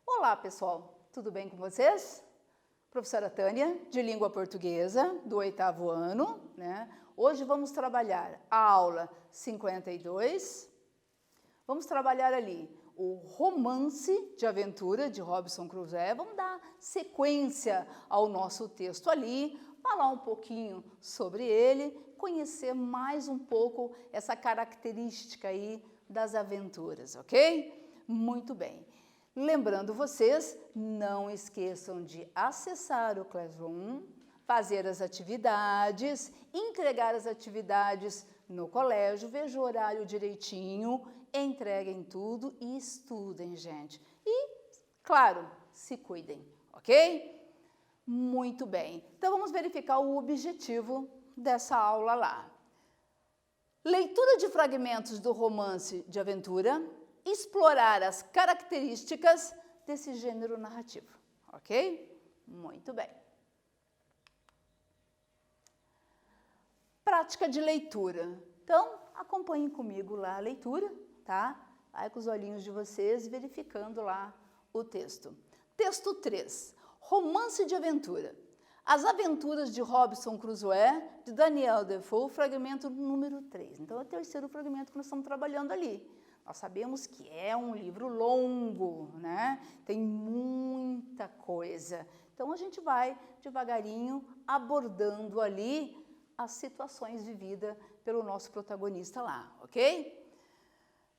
Olá, pessoal, tudo bem com vocês? Professora Tânia, de Língua Portuguesa, do 8º ano, né? Hoje vamos trabalhar a aula 52. Vamos trabalhar ali o romance de aventura de Robinson Crusoe. Vamos dar sequência ao nosso texto ali, falar um pouquinho sobre ele, conhecer mais um pouco essa característica aí das aventuras, ok? Muito bem. Lembrando vocês, não esqueçam de acessar o Classroom, fazer as atividades, entregar as atividades no colégio, veja o horário direitinho, entreguem tudo e estudem, gente. E, claro, se cuidem, ok? Muito bem. Então, vamos verificar o objetivo dessa aula lá. Leitura de fragmentos do romance de aventura, explorar as características desse gênero narrativo, ok? Muito bem. Prática de leitura. Então, acompanhem comigo lá a leitura, tá? Vai com os olhinhos de vocês verificando lá o texto. Texto 3. Romance de aventura. As Aventuras de Robinson Crusoe, de Daniel Defoe, fragmento número 3. Então, é o terceiro fragmento que nós estamos trabalhando ali. Nós sabemos que é um livro longo, né? Tem muita coisa. Então, a gente vai devagarinho abordando ali as situações vividas pelo nosso protagonista lá, ok?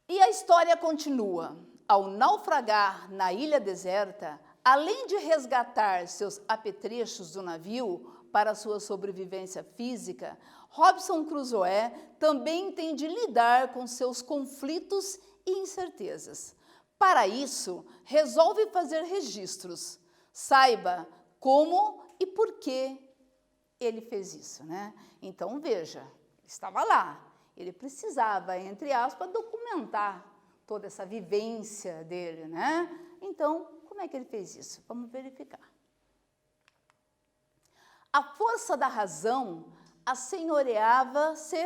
E a história continua. Ao naufragar na ilha deserta, além de resgatar seus apetrechos do navio para sua sobrevivência física, Robinson Crusoe também tem de lidar com seus conflitos e incertezas. Para isso, resolve fazer registros. Saiba como e por que ele fez isso, né? Então, veja, estava lá. Ele precisava, entre aspas, documentar toda essa vivência dele, né? Então, como é que ele fez isso? Vamos verificar. A força da razão assenhoreava-se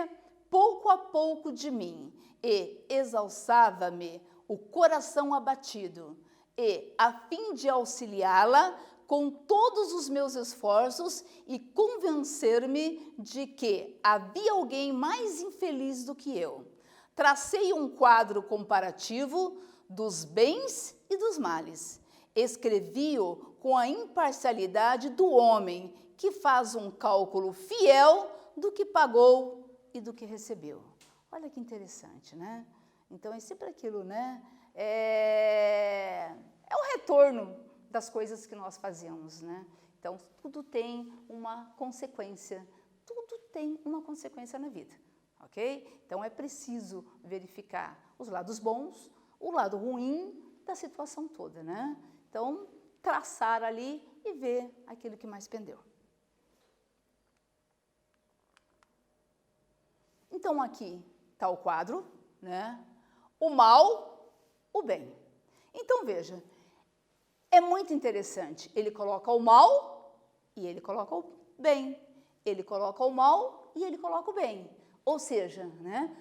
pouco a pouco de mim e exalçava-me o coração abatido, e, a fim de auxiliá-la com todos os meus esforços e convencer-me de que havia alguém mais infeliz do que eu, tracei um quadro comparativo dos bens e dos males. Escrevi-o com a imparcialidade do homem que faz um cálculo fiel do que pagou e do que recebeu. Olha que interessante, né? Então, é sempre aquilo, né? É o retorno das coisas que nós fazemos, né? Então, tudo tem uma consequência. Tudo tem uma consequência na vida, ok? Então, é preciso verificar os lados bons, o lado ruim da situação toda, né? Então, traçar ali e ver aquilo que mais pendeu. Então, aqui está o quadro, né? O mal, o bem. Então, veja, é muito interessante. Ele coloca o mal e ele coloca o bem. Ele coloca o mal e ele coloca o bem. Ou seja, né?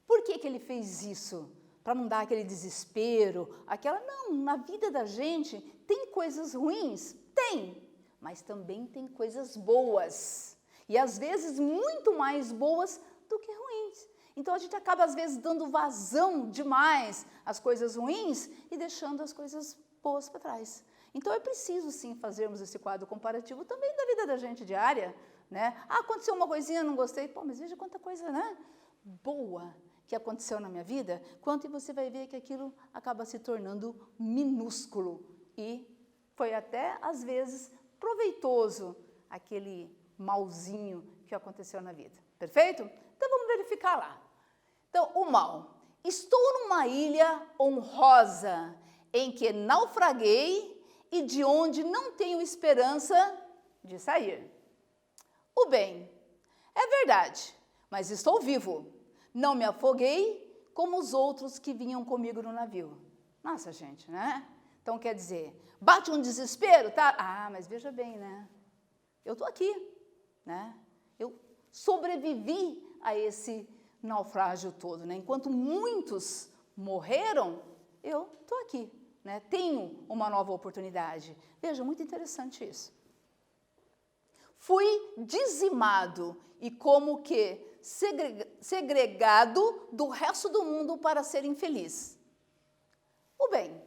Por que ele fez isso? Para não dar aquele desespero, aquela... Não, na vida da gente tem coisas ruins? Tem, mas também tem coisas boas. E às vezes muito mais boas do que ruins. Então a gente acaba às vezes dando vazão demais às coisas ruins e deixando as coisas boas para trás. Então é preciso sim fazermos esse quadro comparativo também da vida da gente diária, né? Ah, aconteceu uma coisinha, não gostei, pô, mas veja quanta coisa, né? Boa que aconteceu na minha vida, quanto você vai ver que aquilo acaba se tornando minúsculo e foi até às vezes proveitoso aquele malzinho que aconteceu na vida. Perfeito? Então, vamos verificar lá. Então, o mal. Estou numa ilha honrosa, em que naufraguei e de onde não tenho esperança de sair. O bem. É verdade, mas estou vivo. Não me afoguei como os outros que vinham comigo no navio. Nossa, gente, né? Então, quer dizer, bate um desespero, tá? Ah, mas veja bem, né? Eu estou aqui, né? Eu sobrevivi a esse naufrágio todo, né? Enquanto muitos morreram, eu estou aqui, né? Tenho uma nova oportunidade. Veja, muito interessante isso. Fui dizimado e como que segregado do resto do mundo para ser infeliz. O bem,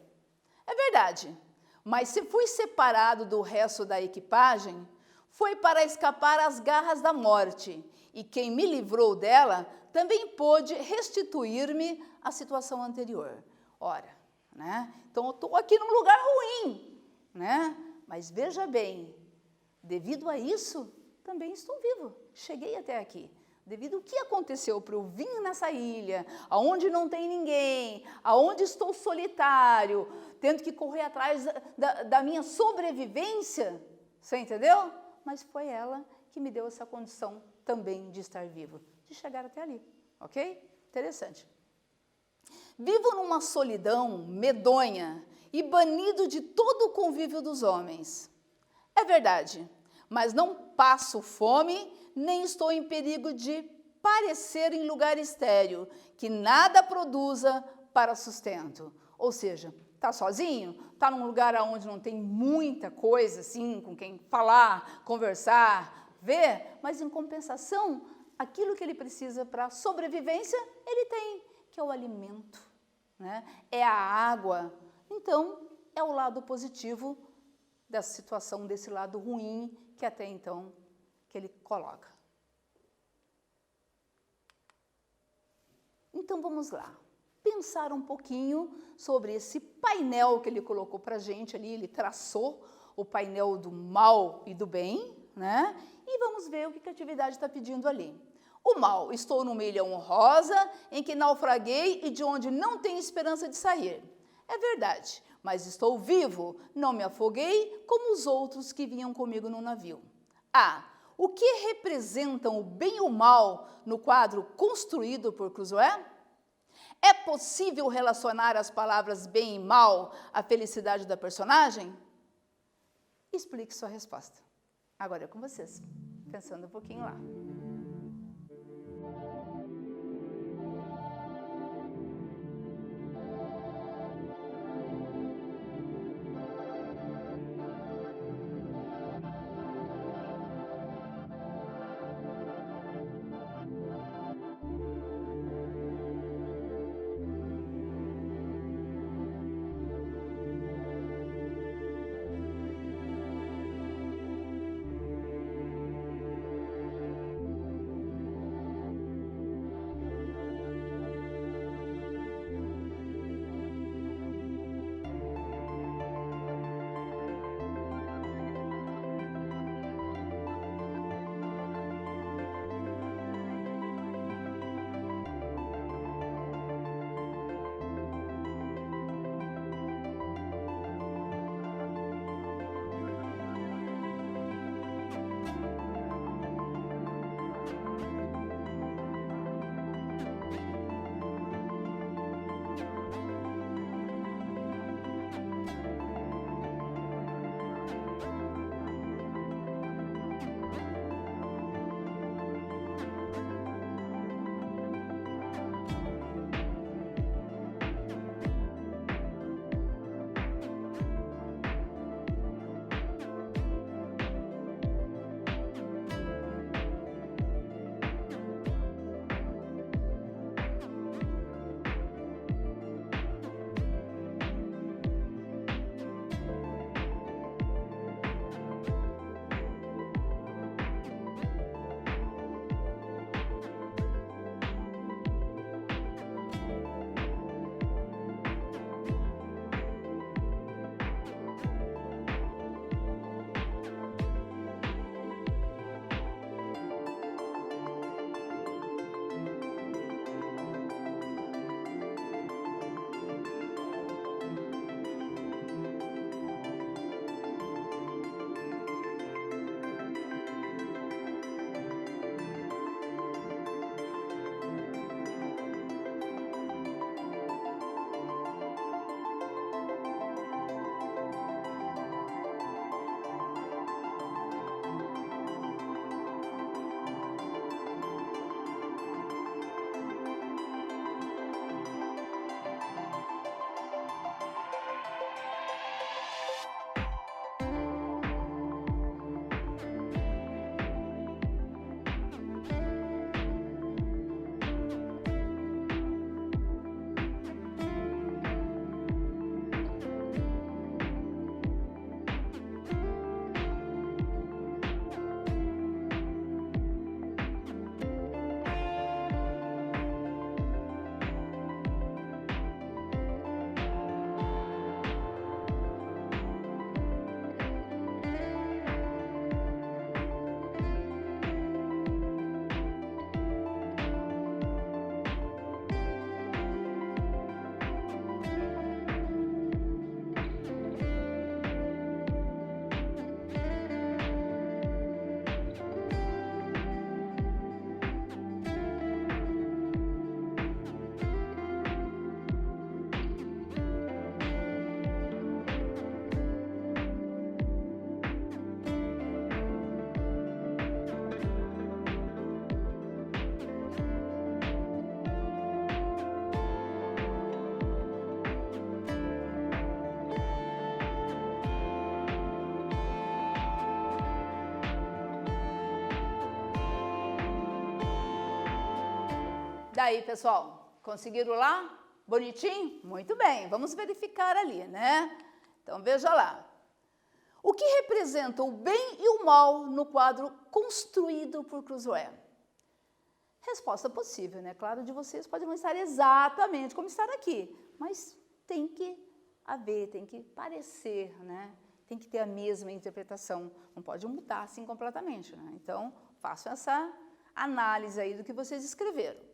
é verdade, mas se fui separado do resto da equipagem, foi para escapar às garras da morte, e quem me livrou dela também pôde restituir-me à situação anterior. Ora, né? Então eu estou aqui num lugar ruim, né? Mas veja bem, devido a isso, também estou vivo, cheguei até aqui. Devido ao que aconteceu para eu vir nessa ilha, aonde não tem ninguém, aonde estou solitário, tendo que correr atrás da minha sobrevivência, você entendeu? Mas foi ela que me deu essa condição também de estar vivo, de chegar até ali, ok? Interessante. Vivo numa solidão medonha e banido de todo o convívio dos homens. É verdade, mas não passo fome, nem estou em perigo de parecer em lugar estéril, que nada produza para sustento. Ou seja, está sozinho, está num lugar onde não tem muita coisa assim, com quem falar, conversar, ver, mas em compensação, aquilo que ele precisa para a sobrevivência, ele tem, que é o alimento, né? É a água. Então, é o lado positivo dessa situação, desse lado ruim que até então que ele coloca. Então vamos lá, pensar um pouquinho sobre esse painel que ele colocou para a gente ali, ele traçou o painel do mal e do bem, né? E vamos ver o que a atividade está pedindo ali. O mal, estou numa ilha honrosa em que naufraguei e de onde não tenho esperança de sair. É verdade, mas estou vivo, não me afoguei como os outros que vinham comigo no navio. O que representam o bem e o mal no quadro construído por Crusoe? É possível relacionar as palavras bem e mal à felicidade da personagem? Explique sua resposta. Agora é com vocês, pensando um pouquinho lá. Daí, pessoal, conseguiram lá? Bonitinho? Muito bem, vamos verificar ali, né? Então, veja lá. O que representa o bem e o mal no quadro construído por Crusoe? Resposta possível, né? Claro, de vocês pode não estar exatamente como está aqui, mas tem que haver, tem que parecer, né? Tem que ter a mesma interpretação, não pode mudar assim completamente, né? Então, façam essa análise aí do que vocês escreveram.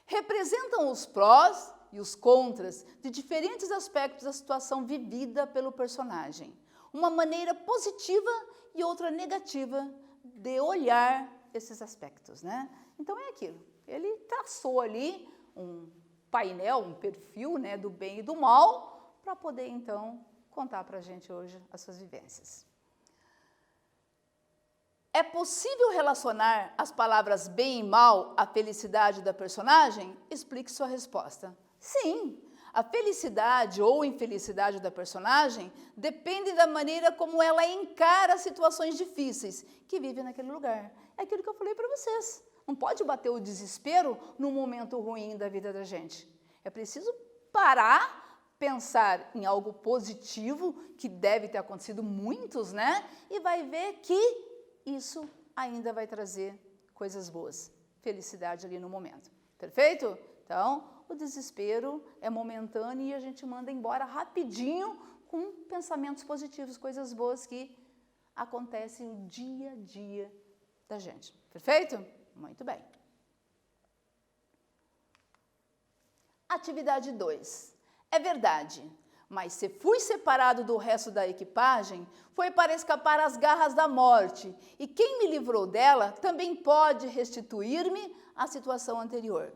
Representam os prós e os contras de diferentes aspectos da situação vivida pelo personagem. Uma maneira positiva e outra negativa de olhar esses aspectos, né? Então é aquilo, ele traçou ali um painel, um perfil, né, do bem e do mal, para poder então contar para a gente hoje as suas vivências. É possível relacionar as palavras bem e mal à felicidade da personagem? Explique sua resposta. Sim, a felicidade ou infelicidade da personagem depende da maneira como ela encara situações difíceis que vive naquele lugar. É aquilo que eu falei para vocês. Não pode bater o desespero num momento ruim da vida da gente. É preciso parar, pensar em algo positivo, que deve ter acontecido muitos, né? E vai ver que isso ainda vai trazer coisas boas, felicidade ali no momento. Perfeito? Então, o desespero é momentâneo e a gente manda embora rapidinho com pensamentos positivos, coisas boas que acontecem no dia a dia da gente. Perfeito? Muito bem. Atividade 2. É verdade, mas se fui separado do resto da equipagem, foi para escapar às garras da morte, e quem me livrou dela também pode restituir-me à situação anterior.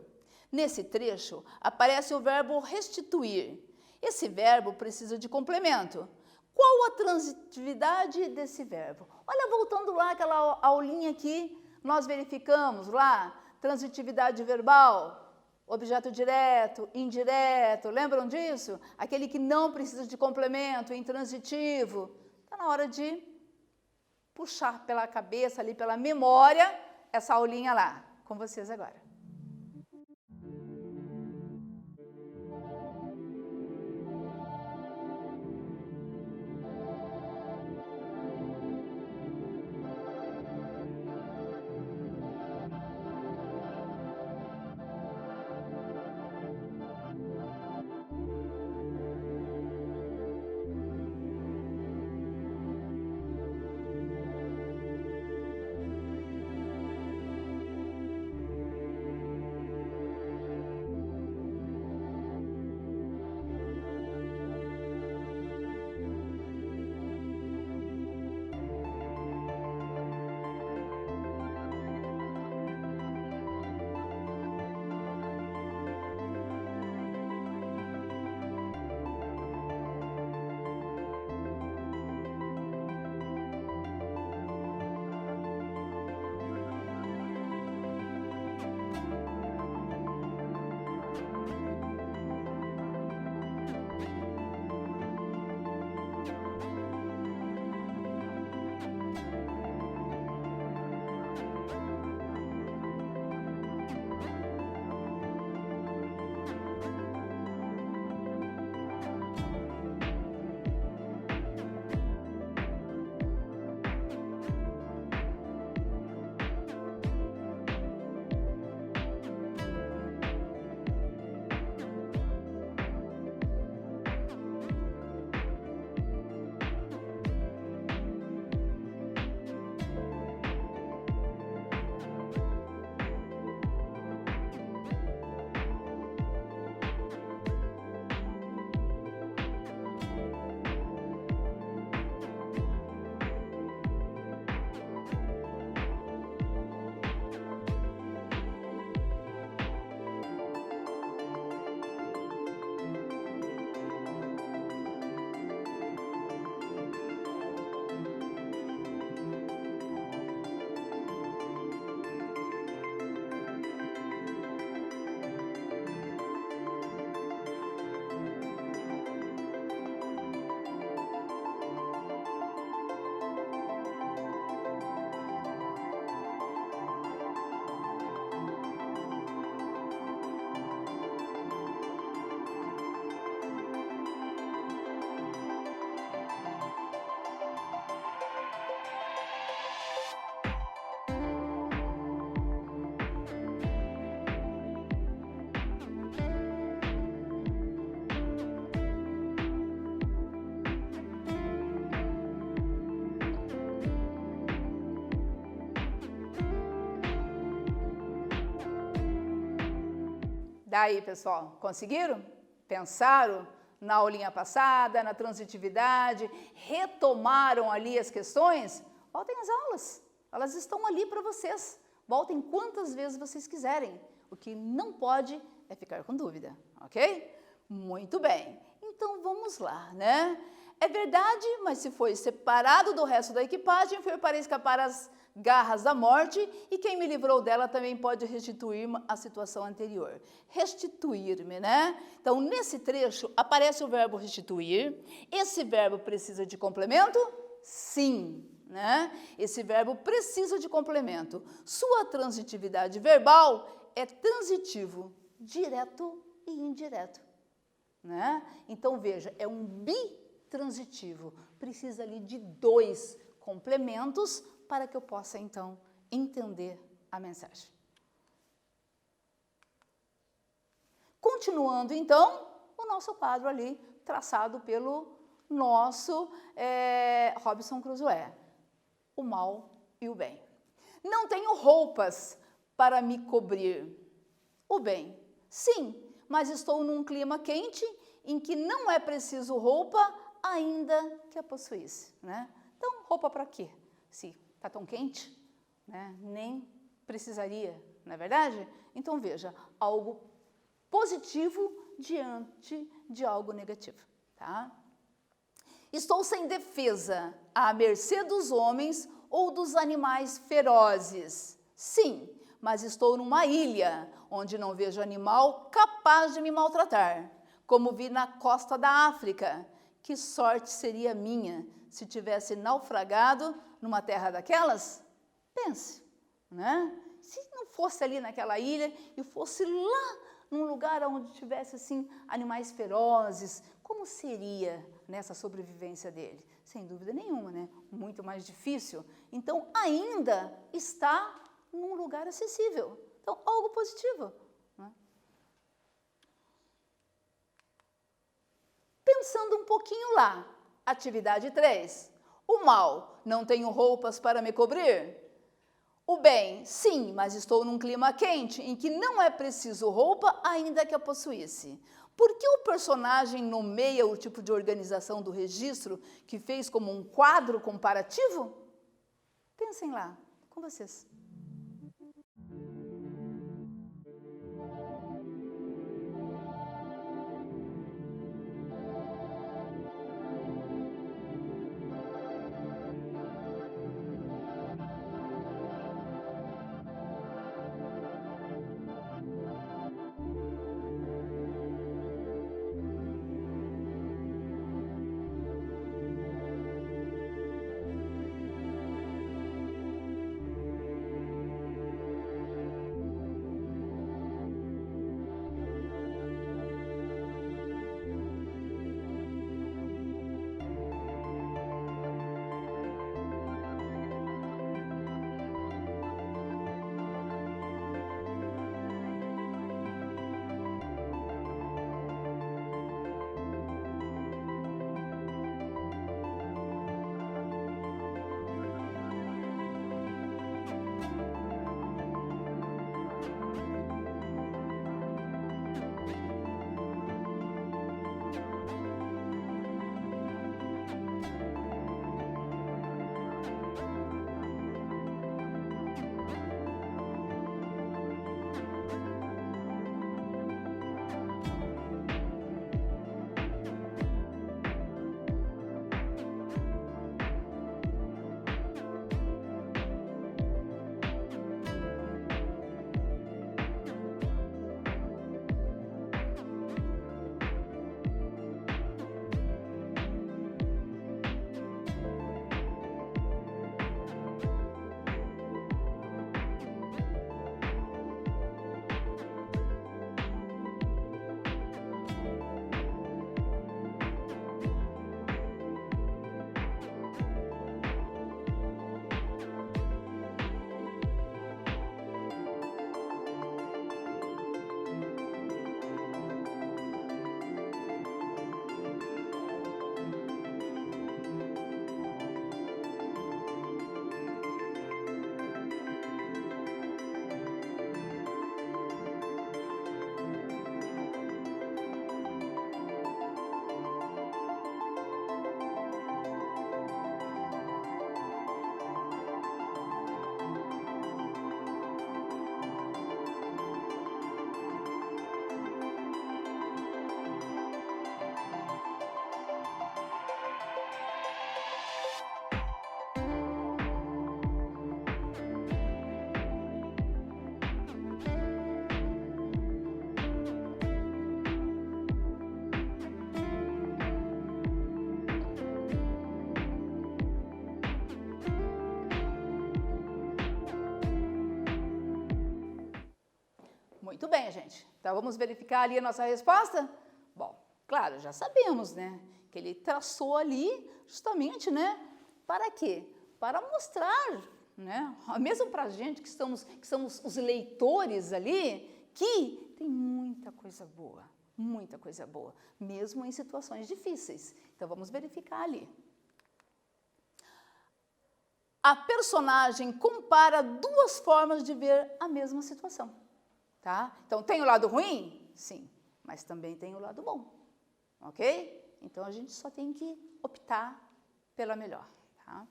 Nesse trecho, aparece o verbo restituir. Esse verbo precisa de complemento. Qual a transitividade desse verbo? Olha, voltando lá aquela aulinha que nós verificamos lá, transitividade verbal, objeto direto, indireto, lembram disso? Aquele que não precisa de complemento, intransitivo. Está na hora de puxar pela cabeça, ali pela memória, essa aulinha lá, com vocês agora. Daí, pessoal, conseguiram? Pensaram na aulinha passada, na transitividade, retomaram ali as questões? Voltem às aulas, elas estão ali para vocês. Voltem quantas vezes vocês quiserem. O que não pode é ficar com dúvida, ok? Muito bem, então vamos lá, né? É verdade, mas se foi separado do resto da equipagem, foi para escapar às garras da morte, e quem me livrou dela também pode restituir-me à situação anterior. Restituir-me, né? Então, nesse trecho, aparece o verbo restituir. Esse verbo precisa de complemento? Sim, né? Esse verbo precisa de complemento. Sua transitividade verbal é transitivo, direto e indireto, né? Então, veja, é um bitransitivo. Precisa ali de 2 complementos para que eu possa, então, entender a mensagem. Continuando, então, o nosso quadro ali, traçado pelo nosso Robinson Crusoe. O mal e o bem. Não tenho roupas para me cobrir. O bem, sim, mas estou num clima quente em que não é preciso roupa, ainda que a possuísse, né? Então, roupa para quê? Se está tão quente, né? Nem precisaria, não é verdade? Então, veja, algo positivo diante de algo negativo, tá? Estou sem defesa, à mercê dos homens ou dos animais ferozes. Sim, mas estou numa ilha, onde não vejo animal capaz de me maltratar, como vi na costa da África. Que sorte seria minha se tivesse naufragado numa terra daquelas? Pense, né? Se não fosse ali naquela ilha e fosse lá num lugar onde tivesse, assim, animais ferozes, como seria nessa sobrevivência dele? Sem dúvida nenhuma, né? Muito mais difícil. Então, ainda está num lugar acessível. Então, algo positivo, né? Pensando um pouquinho lá, atividade 3. O mal, não tenho roupas para me cobrir. O bem, sim, mas estou num clima quente em que não é preciso roupa, ainda que a possuísse. Por que o personagem nomeia o tipo de organização do registro que fez como um quadro comparativo? Pensem lá, com vocês. Muito bem, gente. Então, vamos verificar ali a nossa resposta? Bom, claro, já sabemos, né? Que ele traçou ali justamente, né? Para quê? Para mostrar, né? Mesmo para a gente que somos os leitores ali, que tem muita coisa boa, mesmo em situações difíceis. Então, vamos verificar ali. A personagem compara duas formas de ver a mesma situação, tá? Então, tem o lado ruim? Sim, mas também tem o lado bom, ok? Então, a gente só tem que optar pela melhor, tá?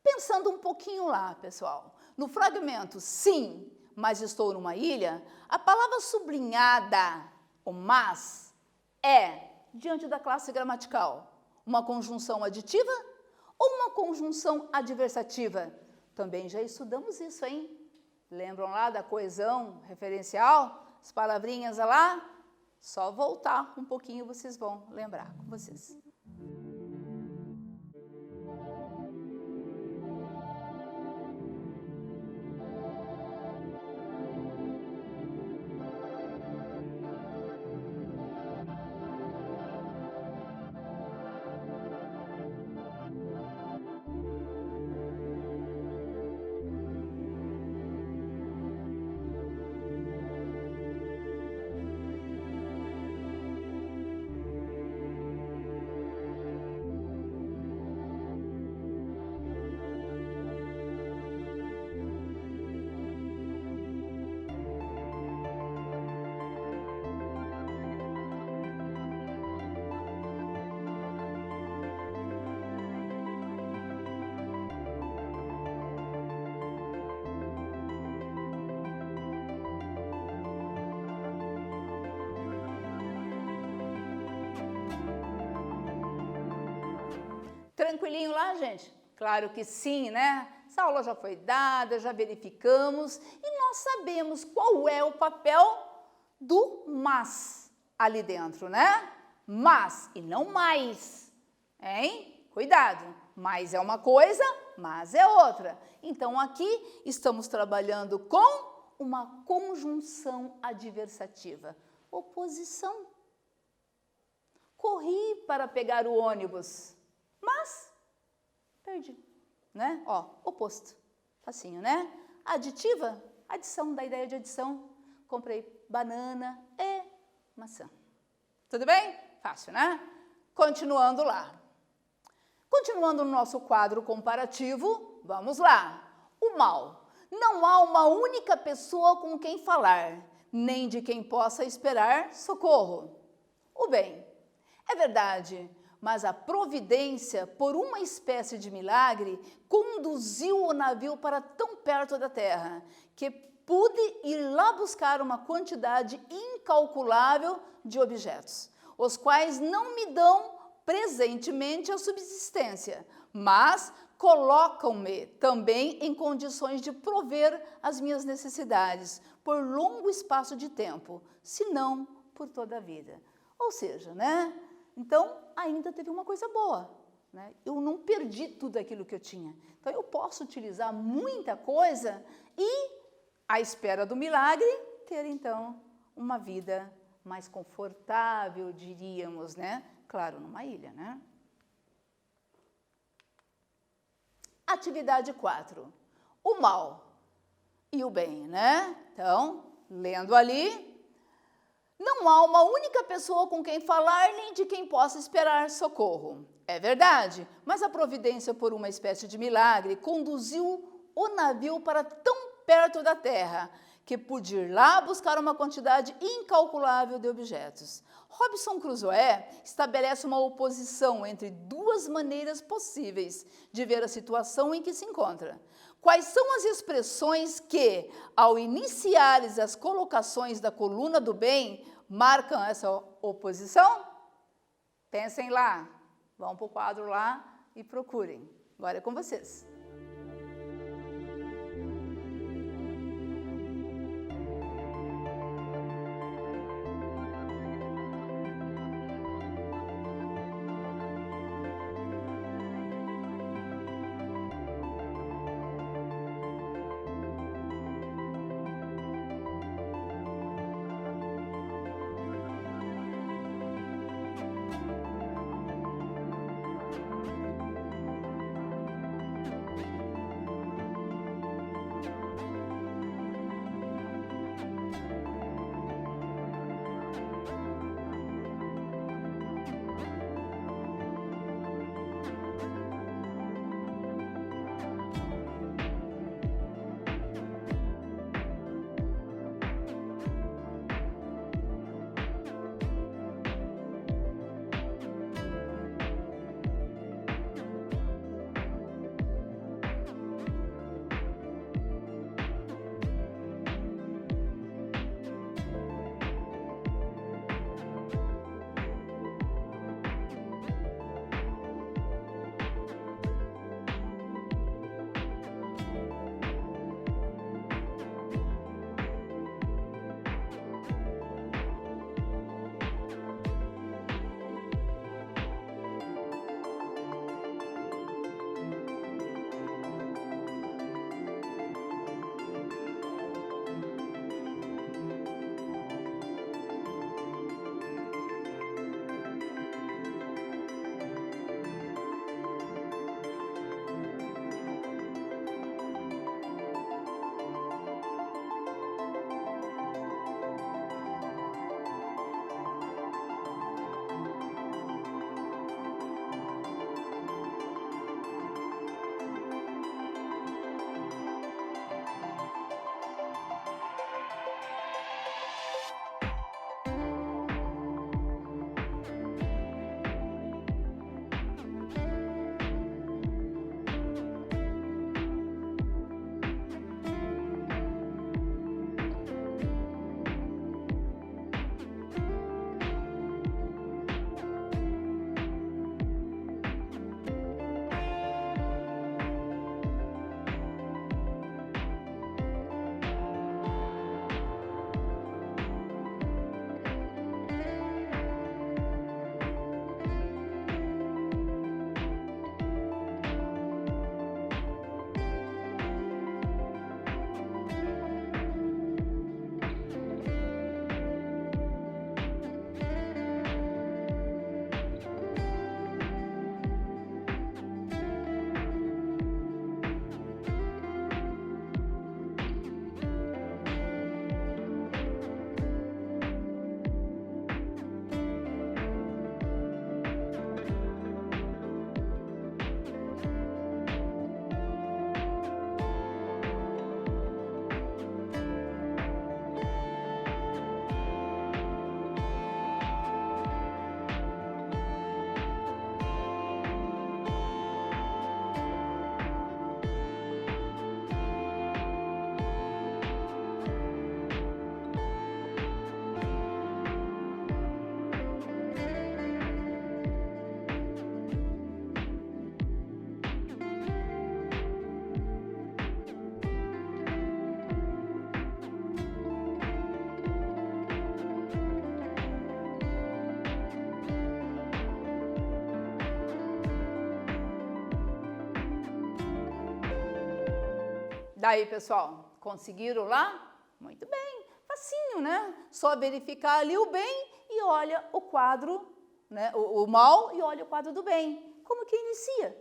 Pensando um pouquinho lá, pessoal, no fragmento sim, mas estou numa ilha, a palavra sublinhada, o mas, é, diante da classe gramatical, uma conjunção aditiva ou uma conjunção adversativa? Também já estudamos isso, hein? Lembram lá da coesão referencial? As palavrinhas lá? Só voltar um pouquinho vocês vão lembrar com vocês. Tranquilinho lá, gente? Claro que sim, né? Essa aula já foi dada, já verificamos e nós sabemos qual é o papel do mas ali dentro, né? Mas e não mais, hein? Cuidado, mais é uma coisa, mas é outra. Então, aqui estamos trabalhando com uma conjunção adversativa. Oposição. Corri para pegar o ônibus, mas perdi, né? Ó, oposto, facinho, né? Aditiva, adição, da ideia de adição. Comprei banana e maçã. Tudo bem? Fácil, né? Continuando lá. Continuando no nosso quadro comparativo, vamos lá. O mal. Não há uma única pessoa com quem falar, nem de quem possa esperar socorro. O bem. É verdade, mas a providência, por uma espécie de milagre, conduziu o navio para tão perto da terra, que pude ir lá buscar uma quantidade incalculável de objetos, os quais não me dão presentemente a subsistência, mas colocam-me também em condições de prover as minhas necessidades por longo espaço de tempo, se não por toda a vida. Ou seja, né? Então, ainda teve uma coisa boa, né? Eu não perdi tudo aquilo que eu tinha. Então, eu posso utilizar muita coisa e, à espera do milagre, ter, então, uma vida mais confortável, diríamos, né? Claro, numa ilha, né? Atividade 4. O mal e o bem, né? Então, lendo ali, não há uma única pessoa com quem falar, nem de quem possa esperar socorro. É verdade, mas a providência, por uma espécie de milagre, conduziu o navio para tão perto da terra, que pude ir lá buscar uma quantidade incalculável de objetos. Robinson Crusoe estabelece uma oposição entre duas maneiras possíveis de ver a situação em que se encontra. Quais são as expressões que, ao iniciares as colocações da coluna do bem, marcam essa oposição? Pensem lá, vão para o quadro lá e procurem. Agora é com vocês. Daí, pessoal, conseguiram lá? Muito bem, facinho, né? Só verificar ali o bem e olha o quadro, né? O mal e olha o quadro do bem. Como que inicia?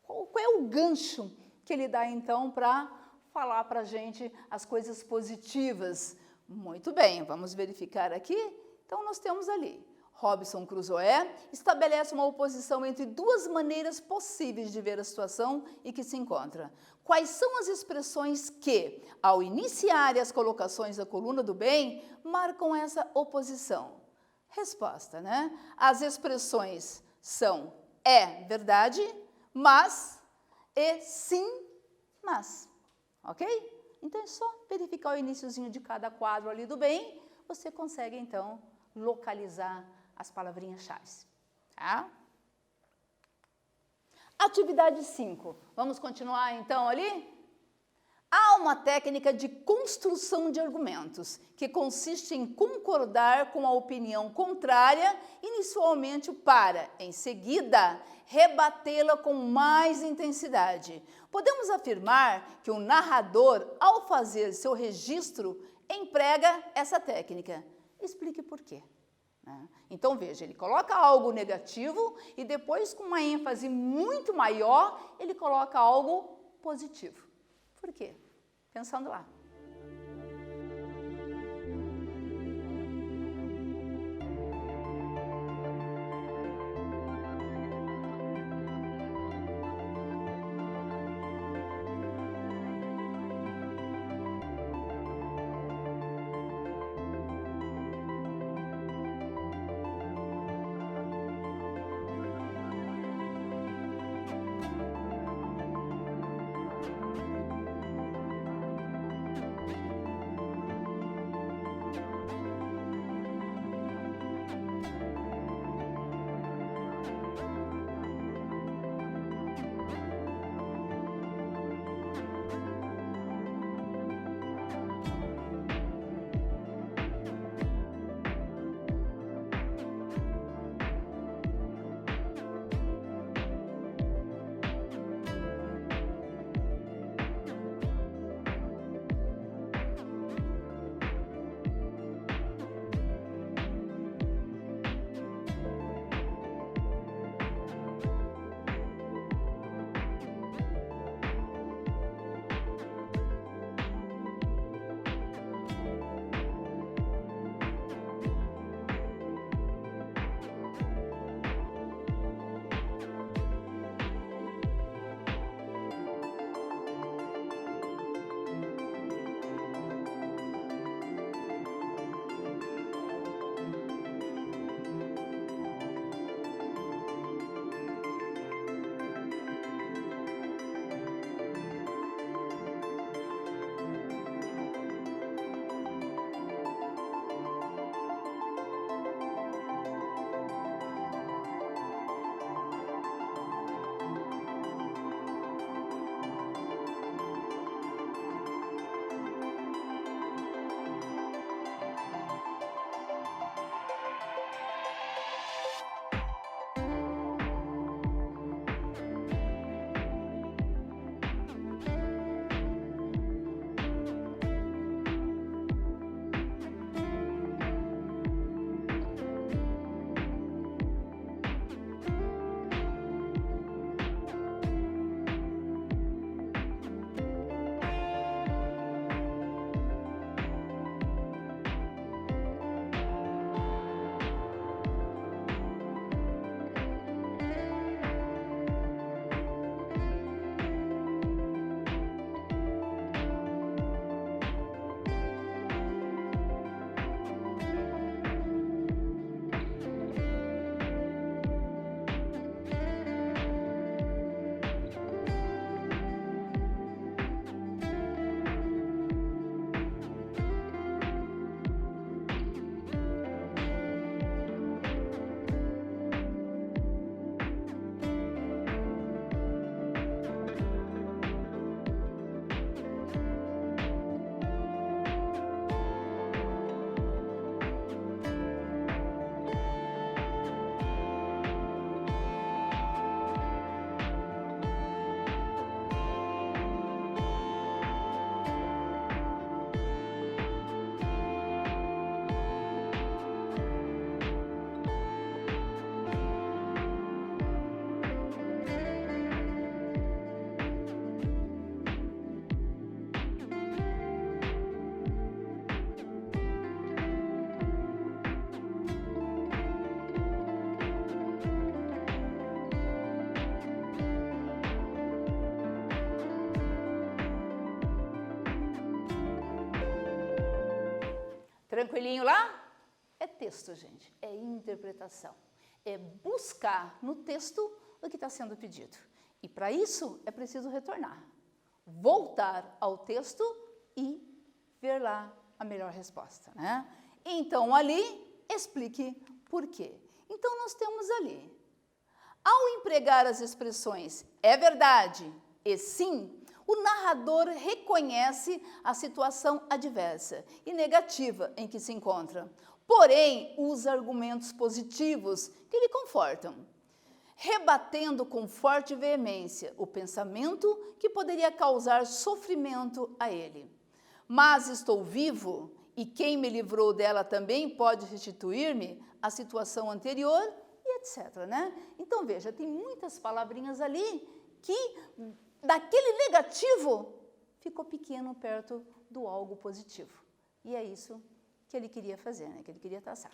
Qual é o gancho que ele dá, então, para falar para a gente as coisas positivas? Muito bem, vamos verificar aqui. Então, nós temos ali, Robinson Crusoe estabelece uma oposição entre duas maneiras possíveis de ver a situação e que se encontra. Quais são as expressões que, ao iniciar as colocações da coluna do bem, marcam essa oposição? Resposta, né? As expressões são é verdade, mas e sim, mas. Ok? Então é só verificar o iniciozinho de cada quadro ali do bem, você consegue então localizar as palavrinhas-chave. Tá? Atividade 5. Vamos continuar então ali? Há uma técnica de construção de argumentos, que consiste em concordar com a opinião contrária inicialmente para, em seguida, rebatê-la com mais intensidade. Podemos afirmar que o narrador, ao fazer seu registro, emprega essa técnica. Explique por quê. Então, veja, ele coloca algo negativo e depois, com uma ênfase muito maior, ele coloca algo positivo. Por quê? Pensando lá. tranquilinho lá? É texto, gente, é interpretação. É buscar no texto o que está sendo pedido. E para isso é preciso retornar, voltar ao texto e ver lá a melhor resposta, né? Então, ali, explique por quê. Então, nós temos ali, ao empregar as expressões é verdade e sim, o narrador reconhece a situação adversa e negativa em que se encontra, porém, usa argumentos positivos que lhe confortam, rebatendo com forte veemência o pensamento que poderia causar sofrimento a ele. Mas estou vivo e quem me livrou dela também pode restituir-me a situação anterior e etc, né? Então, veja, tem muitas palavrinhas ali que, daquele negativo, ficou pequeno perto do algo positivo. E é isso que ele queria fazer, né? Que ele queria traçar.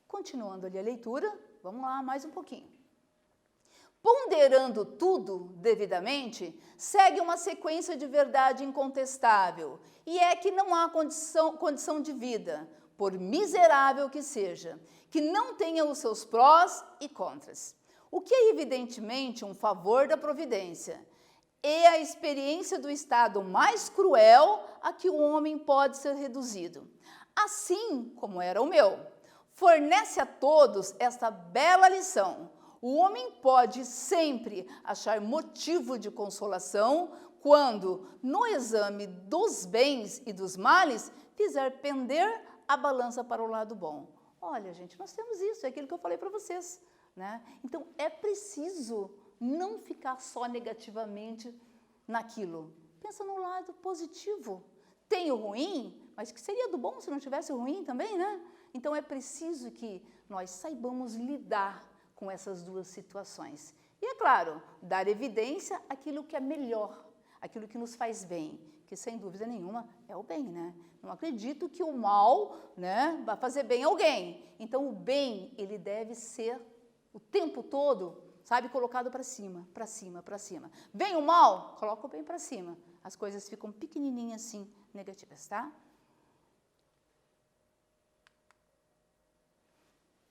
Continuando ali a leitura, vamos lá mais um pouquinho. Ponderando tudo devidamente, segue uma sequência de verdade incontestável, e é que não há condição de vida, por miserável que seja, que não tenha os seus prós e contras. O que é evidentemente um favor da providência, é a experiência do estado mais cruel a que o homem pode ser reduzido, assim como era o meu. Fornece a todos esta bela lição. O homem pode sempre achar motivo de consolação quando, no exame dos bens e dos males, fizer pender a balança para o lado bom. Olha, gente, nós temos isso, é aquilo que eu falei para vocês, né? Então, é preciso não ficar só negativamente naquilo. Pensa no lado positivo. Tem o ruim, mas que seria do bom se não tivesse o ruim também, né? Então, é preciso que nós saibamos lidar com essas duas situações. E, é claro, dar evidência àquilo que é melhor, aquilo que nos faz bem, que, sem dúvida nenhuma, é o bem, né? Não acredito que o mal, né, vai fazer bem a alguém. Então, o bem, ele deve ser, o tempo todo, sabe, colocado para cima, para cima, para cima. Vem o mal, coloca o bem para cima. As coisas ficam pequenininhas assim, negativas, tá?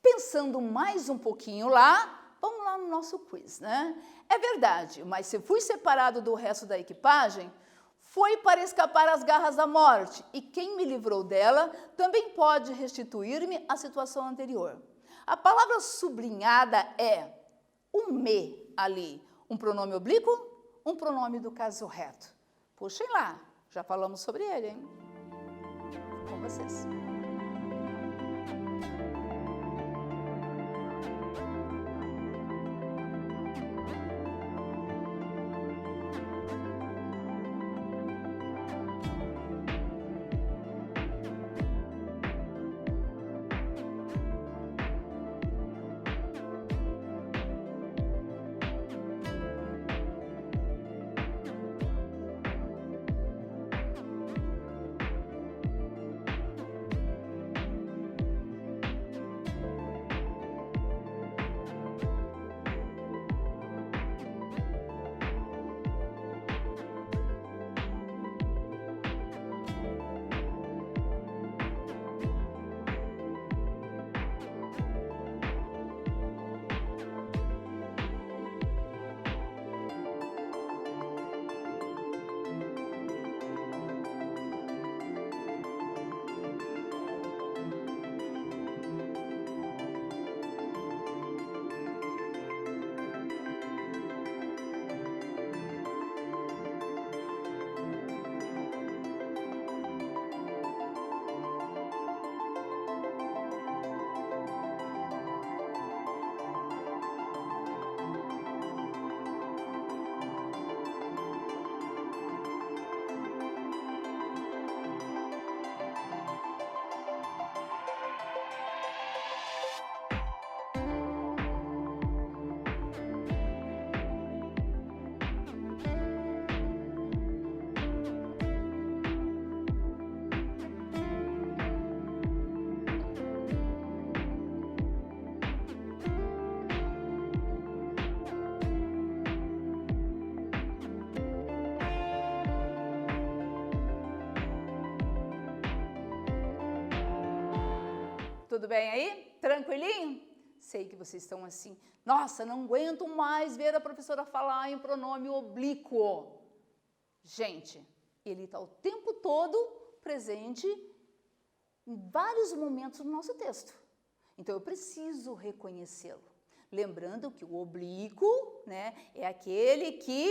Pensando mais um pouquinho lá, vamos lá no nosso quiz, né? É verdade, mas se fui separado do resto da equipagem, foi para escapar às garras da morte, e quem me livrou dela também pode restituir-me à situação anterior. A palavra sublinhada é o me ali, um pronome oblíquo, um pronome do caso reto. Puxem lá, já falamos sobre ele, hein? Com vocês. Tudo bem aí? Tranquilinho? Sei que vocês estão assim, nossa, não aguento mais ver a professora falar em pronome oblíquo. Gente, ele está o tempo todo presente em vários momentos do nosso texto. Então, eu preciso reconhecê-lo. Lembrando que o oblíquo, né, é aquele que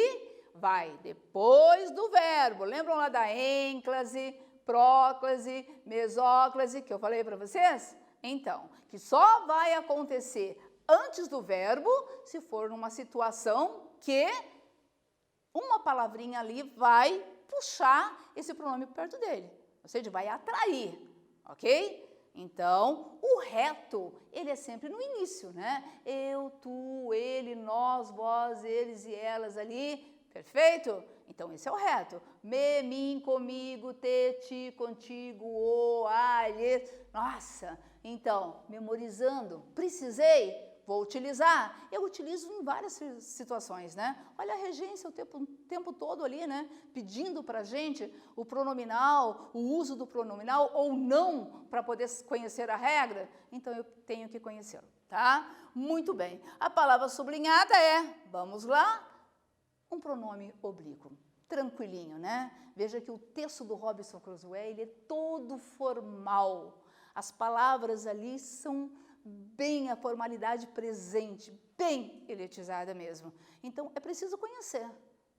vai depois do verbo. Lembram lá da ênclase, próclase, mesóclase, que eu falei para vocês? Então, que só vai acontecer antes do verbo se for numa situação que uma palavrinha ali vai puxar esse pronome perto dele. Ou seja, vai atrair, ok? Então, o reto, ele é sempre no início, né? Eu, tu, ele, nós, vós, eles e elas ali, perfeito? Então, esse é o reto. Me, mim, comigo, te, ti, contigo, o, a, ele. Nossa, então, memorizando, precisei, vou utilizar. Eu utilizo em várias situações, né? Olha a regência o tempo todo ali, né? Pedindo para a gente o pronominal, o uso do pronominal ou não para poder conhecer a regra. Então, eu tenho que conhecê-lo, tá? Muito bem. A palavra sublinhada é, vamos lá, um pronome oblíquo. Tranquilinho, né? Veja que o texto do Robinson Crusoe, ele é todo formal. As palavras ali são bem a formalidade presente, bem elitizada mesmo. Então, é preciso conhecer,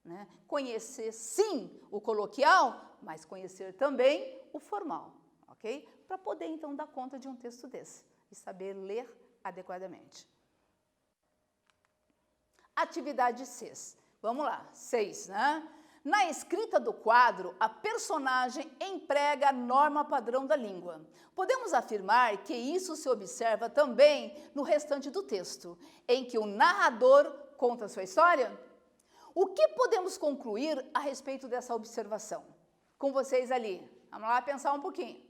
né? Conhecer, sim, o coloquial, mas conhecer também o formal, ok? Para poder, então, dar conta de um texto desse e saber ler adequadamente. Atividade 6. Vamos lá, 6, né? Na escrita do quadro, a personagem emprega a norma padrão da língua. Podemos afirmar que isso se observa também no restante do texto, em que o narrador conta sua história? O que podemos concluir a respeito dessa observação? Com vocês ali. Vamos lá pensar um pouquinho.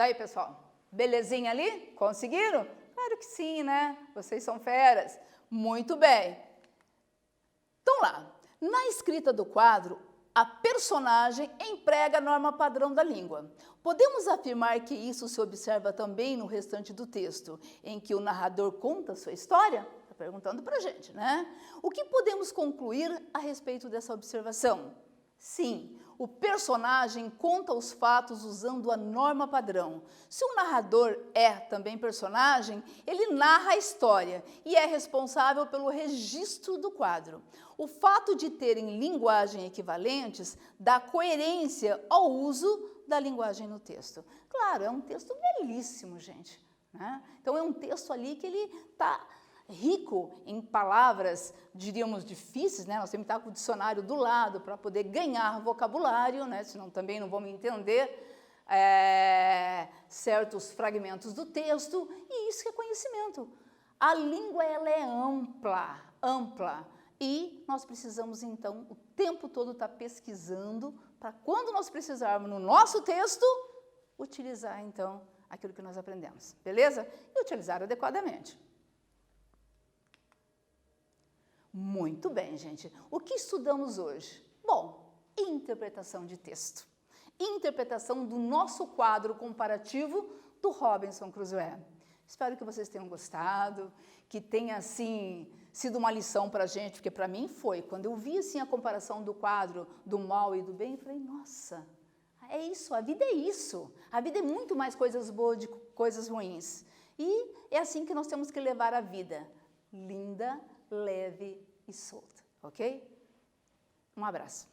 Daí, pessoal, belezinha ali? Conseguiram? Claro que sim, né? Vocês são feras. Muito bem. Então lá, na escrita do quadro, a personagem emprega a norma padrão da língua. Podemos afirmar que isso se observa também no restante do texto, em que o narrador conta sua história? Está perguntando para a gente, né? O que podemos concluir a respeito dessa observação? Sim, o personagem conta os fatos usando a norma padrão. Se o narrador é também personagem, ele narra a história e é responsável pelo registro do quadro. O fato de terem linguagem equivalentes dá coerência ao uso da linguagem no texto. Claro, é um texto belíssimo, gente, né? Então, é um texto ali que ele está rico em palavras, diríamos, difíceis, né? Nós temos que estar com o dicionário do lado para poder ganhar vocabulário, né? Senão também não vamos entender certos fragmentos do texto, e isso que é conhecimento. A língua, ela é ampla, ampla, e nós precisamos, então, o tempo todo estar pesquisando para quando nós precisarmos no nosso texto, utilizar, então, aquilo que nós aprendemos, beleza? E utilizar adequadamente. Muito bem, gente. O que estudamos hoje? Bom, interpretação de texto. Interpretação do nosso quadro comparativo do Robinson Crusoe. Espero que vocês tenham gostado, que tenha, assim, sido uma lição para a gente, porque para mim foi. Quando eu vi, assim, a comparação do quadro do mal e do bem, eu falei, nossa, é isso, a vida é isso. A vida é muito mais coisas boas de coisas ruins. E é assim que nós temos que levar a vida. Linda, leve e solta, ok? Um abraço.